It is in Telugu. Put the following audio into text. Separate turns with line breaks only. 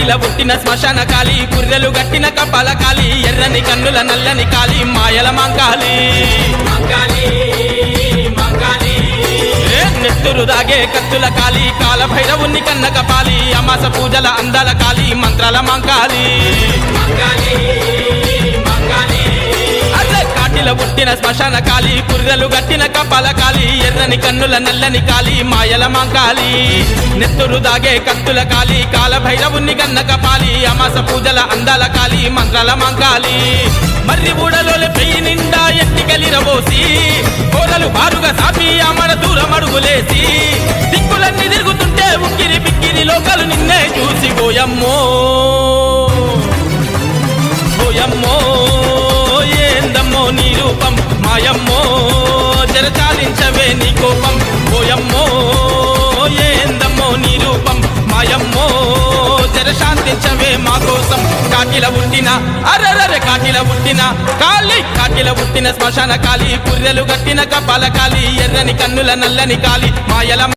కాటిల పుట్టిన శ్మశాన కాలి పుర్రెలు గట్టిన కపాల కాలి ఎర్రని కన్నుల నల్లని కాలి మాయల మంకాలి నెత్తురు దాగే కత్తుల కాలి కాల భైరవుని కన్న కపాలి అమాస పూజల అందాల కాలి మంత్రాల మంకాలి కాటిల పుట్టిన శ్మశాన కాలి పుర్రెలు గట్టిన కపాల కాలి ఎర్రని కన్నుల నల్లని కాలి మాయల మంకాలి నెత్తురు దాగే కత్తుల కాలి కాల భైరవుని కన్న కపాలి అమాస పూజల అందాల కాలి మంత్రాల మంకాలి మర్రి ఊడలోని పెయ్యి నిండా ఎత్తికెళ్ళిరబోసి కోరలు బారుగా సాపి అమర దూరం అడుగులేసి దిక్కులన్నీ తిరుగుతుంటే ఉక్కిరి బిక్కిరి లోకలు నిన్నే చూసి పోయమ్మో పోయమ్మో ఏందమ్మో నీ రూపం మాయమ్మో జరచాలించవే నీ కోపం పోయమ్మో ఏందమ్మో నీ రూపం మాయమ్మో శాంతించవే మా కోసం కాటిల పుట్టిన అర్రర్రె కాటిల పుట్టిన కాలి కాటిల పుట్టిన శ్మశాన కాలి పుర్రెలు గట్టిన కపాల కాలి ఎర్రని కన్నుల నల్లని కాలి మాయల